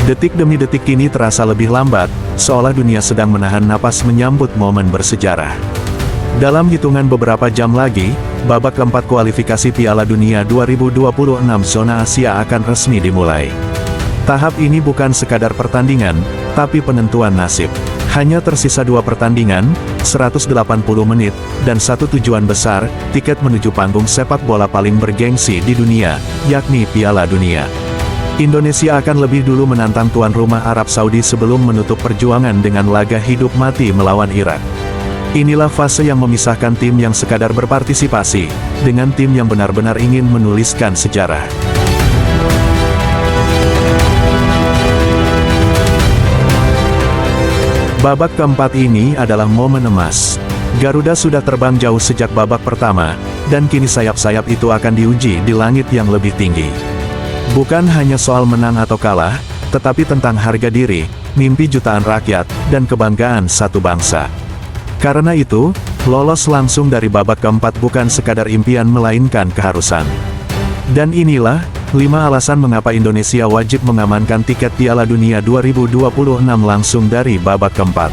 Detik demi detik kini terasa lebih lambat, seolah dunia sedang menahan napas menyambut momen bersejarah. Dalam hitungan beberapa jam lagi, babak keempat kualifikasi Piala Dunia 2026 zona Asia akan resmi dimulai. Tahap ini bukan sekadar pertandingan, tapi penentuan nasib. Hanya tersisa 2 pertandingan, 180 menit, dan satu tujuan besar, tiket menuju panggung sepak bola paling bergengsi di dunia, yakni Piala Dunia. Indonesia akan lebih dulu menantang tuan rumah Arab Saudi sebelum menutup perjuangan dengan laga hidup mati melawan Irak. Inilah fase yang memisahkan tim yang sekadar berpartisipasi, dengan tim yang benar-benar ingin menuliskan sejarah. Babak keempat ini adalah momen emas. Garuda sudah terbang jauh sejak babak pertama, dan kini sayap-sayap itu akan diuji di langit yang lebih tinggi. Bukan hanya soal menang atau kalah, tetapi tentang harga diri, mimpi jutaan rakyat, dan kebanggaan satu bangsa. Karena itu, lolos langsung dari babak keempat bukan sekadar impian melainkan keharusan. Dan inilah 5 alasan mengapa Indonesia wajib mengamankan tiket Piala Dunia 2026 langsung dari babak keempat.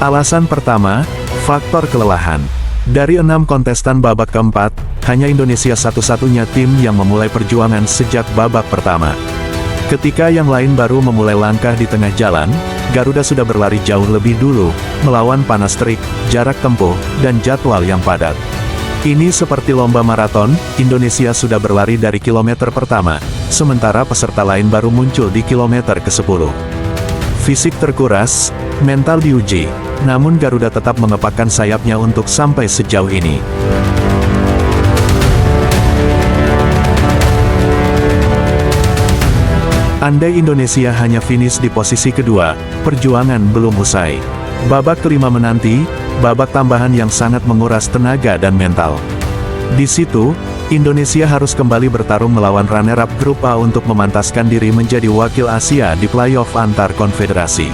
Alasan pertama, faktor kelelahan. Dari 6 kontestan babak keempat, hanya Indonesia satu-satunya tim yang memulai perjuangan sejak babak pertama. Ketika yang lain baru memulai langkah di tengah jalan, Garuda sudah berlari jauh lebih dulu, melawan panas terik, jarak tempuh, dan jadwal yang padat. Ini seperti lomba maraton, Indonesia sudah berlari dari kilometer pertama, sementara peserta lain baru muncul di kilometer ke-10. Fisik terkuras, mental diuji, namun Garuda tetap mengepakkan sayapnya untuk sampai sejauh ini. Andai Indonesia hanya finish di posisi kedua, perjuangan belum usai. Babak kelima menanti, babak tambahan yang sangat menguras tenaga dan mental. Di situ, Indonesia harus kembali bertarung melawan runner-up grup A untuk memantaskan diri menjadi wakil Asia di playoff antar konfederasi.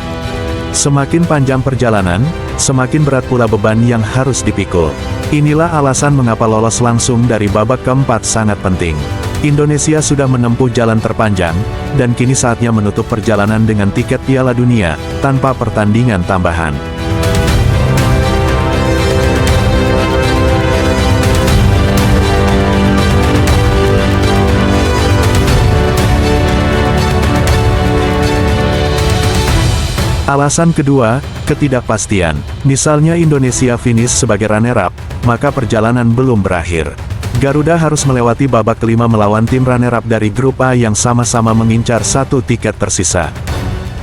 Semakin panjang perjalanan, semakin berat pula beban yang harus dipikul. Inilah alasan mengapa lolos langsung dari babak keempat sangat penting. Indonesia sudah menempuh jalan terpanjang, dan kini saatnya menutup perjalanan dengan tiket Piala Dunia, tanpa pertandingan tambahan. Alasan kedua, ketidakpastian. Misalnya Indonesia finish sebagai runner-up, maka perjalanan belum berakhir. Garuda harus melewati babak kelima melawan tim runner-up dari grup A yang sama-sama mengincar 1 tiket tersisa.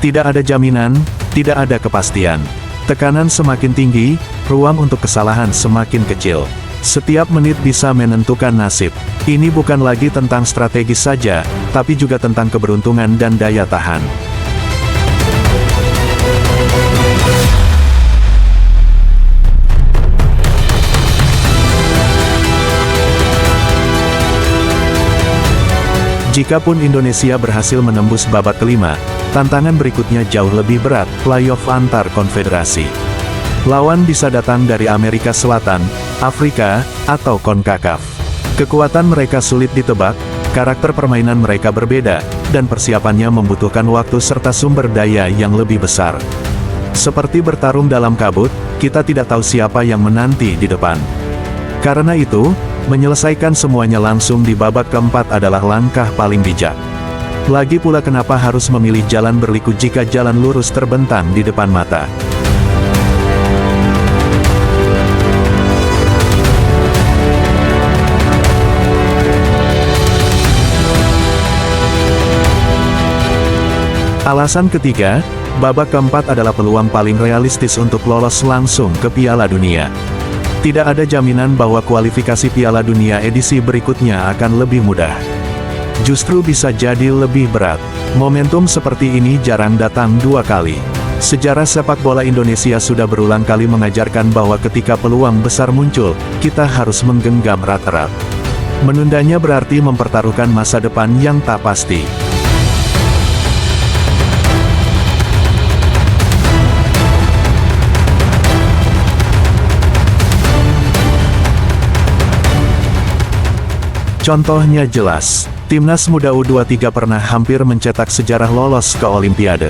Tidak ada jaminan, tidak ada kepastian. Tekanan semakin tinggi, ruang untuk kesalahan semakin kecil. Setiap menit bisa menentukan nasib. Ini bukan lagi tentang strategi saja, tapi juga tentang keberuntungan dan daya tahan. Jikapun Indonesia berhasil menembus babak kelima, tantangan berikutnya jauh lebih berat, playoff antar konfederasi. Lawan bisa datang dari Amerika Selatan, Afrika, atau CONCACAF. Kekuatan mereka sulit ditebak, karakter permainan mereka berbeda, dan persiapannya membutuhkan waktu serta sumber daya yang lebih besar. Seperti bertarung dalam kabut, kita tidak tahu siapa yang menanti di depan. Karena itu, menyelesaikan semuanya langsung di babak keempat adalah langkah paling bijak. Lagi pula kenapa harus memilih jalan berliku jika jalan lurus terbentang di depan mata. Alasan ketiga, babak keempat adalah peluang paling realistis untuk lolos langsung ke Piala Dunia. Tidak ada jaminan bahwa kualifikasi Piala Dunia edisi berikutnya akan lebih mudah. Justru bisa jadi lebih berat. Momentum seperti ini jarang datang 2 kali. Sejarah sepak bola Indonesia sudah berulang kali mengajarkan bahwa ketika peluang besar muncul, kita harus menggenggam erat-erat. Menundanya berarti mempertaruhkan masa depan yang tak pasti. Contohnya jelas, Timnas Muda U23 pernah hampir mencetak sejarah lolos ke Olimpiade.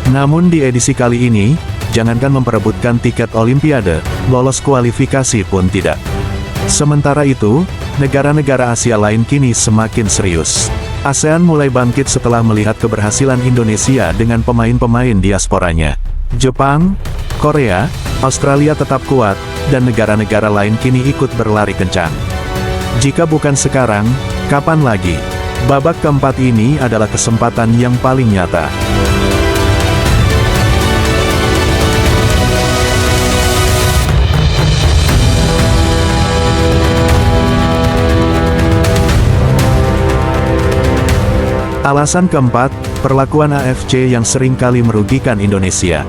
Namun di edisi kali ini, jangankan memperebutkan tiket Olimpiade, lolos kualifikasi pun tidak. Sementara itu, negara-negara Asia lain kini semakin serius. ASEAN mulai bangkit setelah melihat keberhasilan Indonesia dengan pemain-pemain diasporanya. Jepang, Korea, Australia tetap kuat, dan negara-negara lain kini ikut berlari kencang. Jika bukan sekarang, kapan lagi? Babak keempat ini adalah kesempatan yang paling nyata. Alasan keempat, perlakuan AFC yang sering kali merugikan Indonesia.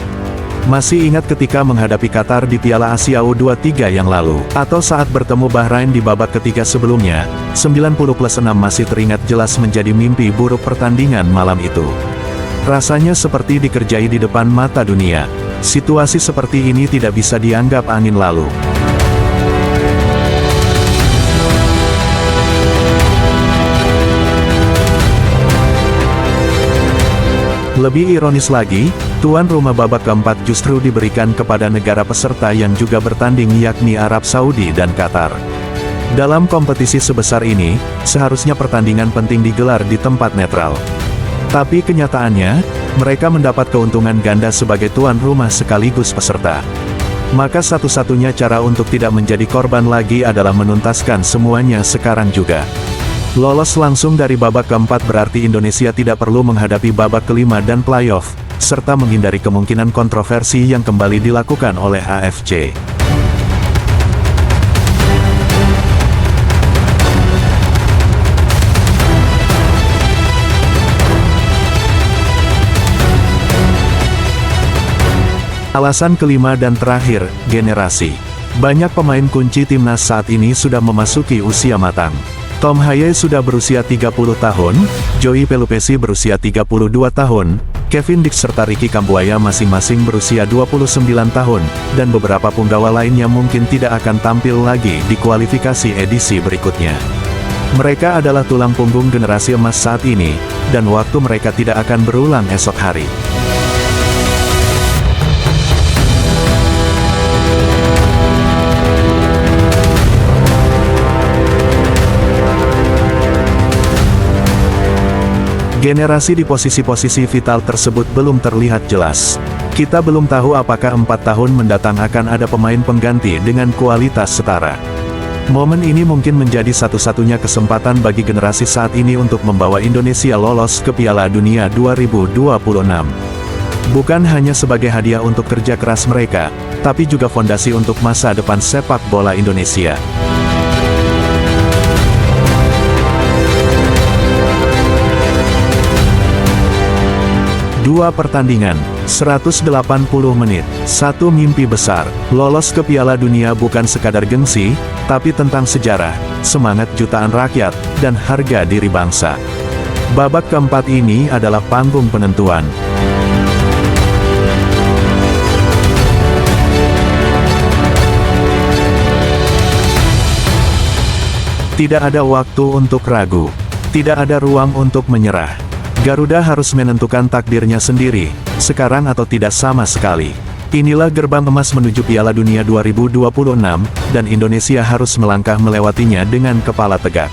Masih ingat ketika menghadapi Qatar di Piala Asia U23 yang lalu, atau saat bertemu Bahrain di babak ketiga sebelumnya, 90+6 masih teringat jelas menjadi mimpi buruk pertandingan malam itu. Rasanya seperti dikerjai di depan mata dunia. Situasi seperti ini tidak bisa dianggap angin lalu. Lebih ironis lagi, tuan rumah babak keempat justru diberikan kepada negara peserta yang juga bertanding yakni Arab Saudi dan Qatar. Dalam kompetisi sebesar ini, seharusnya pertandingan penting digelar di tempat netral. Tapi kenyataannya, mereka mendapat keuntungan ganda sebagai tuan rumah sekaligus peserta. Maka satu-satunya cara untuk tidak menjadi korban lagi adalah menuntaskan semuanya sekarang juga. Lolos langsung dari babak keempat berarti Indonesia tidak perlu menghadapi babak kelima dan playoff, serta menghindari kemungkinan kontroversi yang kembali dilakukan oleh AFC. Alasan kelima dan terakhir, generasi. Banyak pemain kunci timnas saat ini sudah memasuki usia matang. Tom Haye sudah berusia 30 tahun, Joey Pelupesi berusia 32 tahun, Kevin Dix serta Ricky Kambuaya masing-masing berusia 29 tahun, dan beberapa punggawa lainnya mungkin tidak akan tampil lagi di kualifikasi edisi berikutnya. Mereka adalah tulang punggung generasi emas saat ini, dan waktu mereka tidak akan berulang esok hari. Generasi di posisi-posisi vital tersebut belum terlihat jelas. Kita belum tahu apakah 4 tahun mendatang akan ada pemain pengganti dengan kualitas setara. Momen ini mungkin menjadi satu-satunya kesempatan bagi generasi saat ini untuk membawa Indonesia lolos ke Piala Dunia 2026. Bukan hanya sebagai hadiah untuk kerja keras mereka, tapi juga fondasi untuk masa depan sepak bola Indonesia. Dua pertandingan, 180 menit, satu mimpi besar. Lolos ke Piala Dunia bukan sekadar gengsi, tapi tentang sejarah, semangat jutaan rakyat, dan harga diri bangsa. Babak keempat ini adalah panggung penentuan. Tidak ada waktu untuk ragu. Tidak ada ruang untuk menyerah. Garuda harus menentukan takdirnya sendiri, sekarang atau tidak sama sekali. Inilah gerbang emas menuju Piala Dunia 2026, dan Indonesia harus melangkah melewatinya dengan kepala tegak.